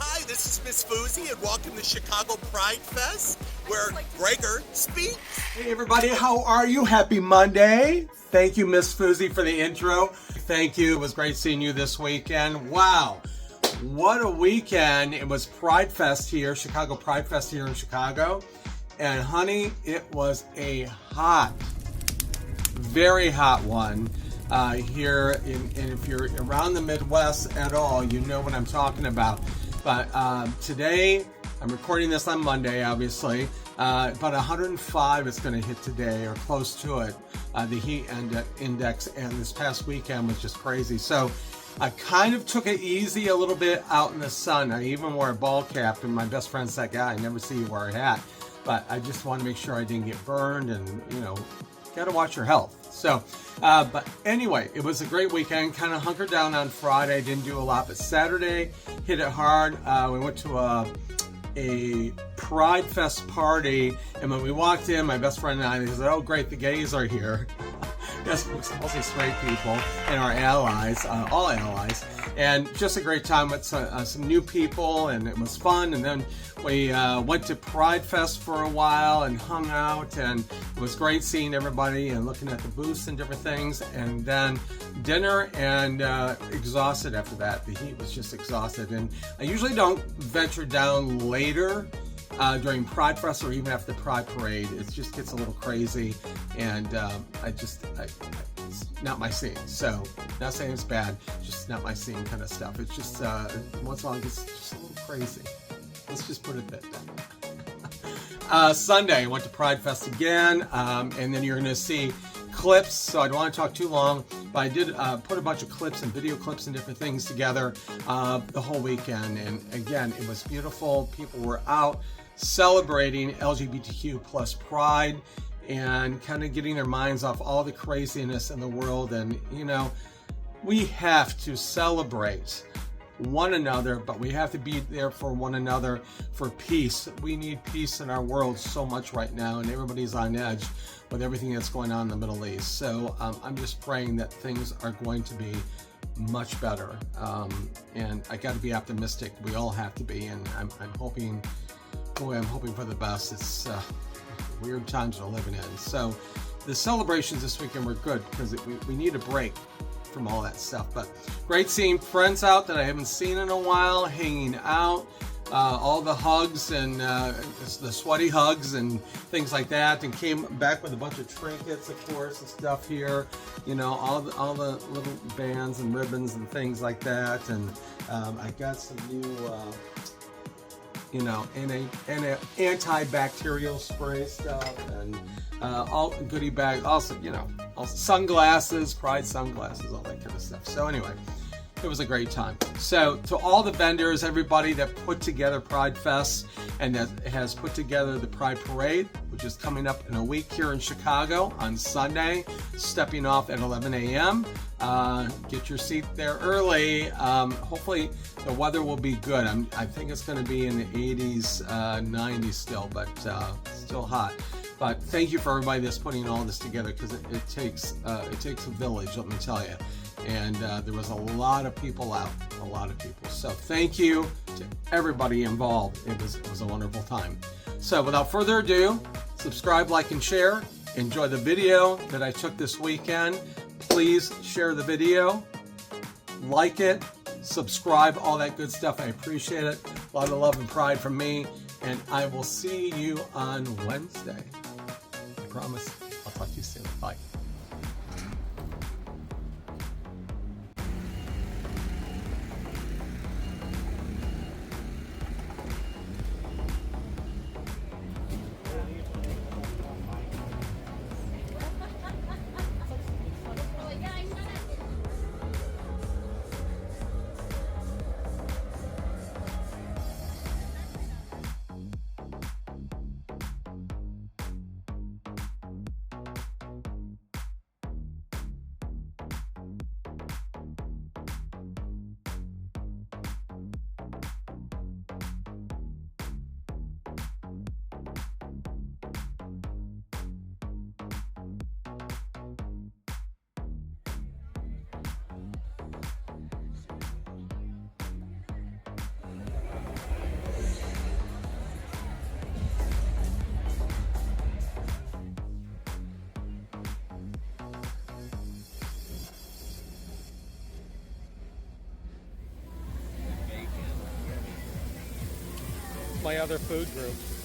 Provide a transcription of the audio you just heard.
Hi, this is Miss Fousey, and welcome to Chicago Pride Fest, where Gregor speaks. Hey everybody, how are you? Happy Monday. Thank you, Miss Fousey, for the intro. Thank you. It was great seeing you this weekend. Wow, what a weekend. It was Pride Fest here, Chicago Pride Fest here in Chicago. And honey, it was a hot, very hot one here. And if you're around the Midwest at all, you know what I'm talking about. But today, I'm recording this on Monday, obviously. About 105 is going to hit today, or close to it, the heat index. And this past weekend was just crazy. So I kind of took it easy a little bit out in the sun. I even wore a ball cap, and my best friend's that guy. I never see you wear a hat. But I just want to make sure I didn't get burned, and, you know, got to watch your health. So, but anyway, it was a great weekend. Kind of hunkered down on Friday. Didn't do a lot, but Saturday hit it hard. We went to a Pride Fest party, and when we walked in, my best friend and I, they said, "Oh, great, the gays are here." Yes, it was mostly straight people and our allies, all allies, and just a great time with some new people, and it was fun. And then we went to Pride Fest for a while and hung out, and it was great seeing everybody and looking at the booths and different things. And then dinner, and exhausted after that. The heat was just exhausted, and I usually don't venture down later during Pride Fest or even after the Pride Parade. It just gets a little crazy, and it's not my scene. So, not saying it's bad, just not my scene kind of stuff. It's just, once in a while, it's just a little crazy. Let's just put it that way. Sunday, I went to Pride Fest again, and then you're going to see clips, so I don't want to talk too long, but I did put a bunch of clips and video clips and different things together the whole weekend, and again, it was beautiful. People were out celebrating LGBTQ plus pride and kind of getting their minds off all the craziness in the world. And, you know, we have to celebrate one another, but we have to be there for one another for peace. We need peace in our world so much right now, and everybody's on edge with everything that's going on in the Middle East. So I'm just praying that things are going to be much better. And I got to be optimistic. We all have to be, and I'm hoping, boy, I'm hoping for the best. It's weird times we're living in. So the celebrations this weekend were good because we need a break from all that stuff. But great seeing friends out that I haven't seen in a while, hanging out, all the hugs and the sweaty hugs and things like that, and came back with a bunch of trinkets, of course, and stuff here, you know, all the little bands and ribbons and things like that. And I got some new you know, and a antibacterial spray stuff, and all goodie bag. Also, you know, also sunglasses, Pride sunglasses, all that kind of stuff. So anyway, it was a great time. So to all the vendors, everybody that put together Pride Fest and that has put together the Pride Parade, which is coming up in a week here in Chicago on Sunday, stepping off at 11 a.m. Get your seat there early. Hopefully the weather will be good. I think it's going to be in the 80s, 90s still, but still hot. But thank you for everybody that's putting all this together, because it takes a village, let me tell you. And there was a lot of people out, a lot of people. So thank you to everybody involved. It was a wonderful time. So without further ado, subscribe, like, and share. Enjoy the video that I took this weekend. Please share the video, like it, subscribe, all that good stuff. I appreciate it. A lot of love and pride from me. And I will see you on Wednesday. I promise. I'll talk to you soon. Bye. my other food group.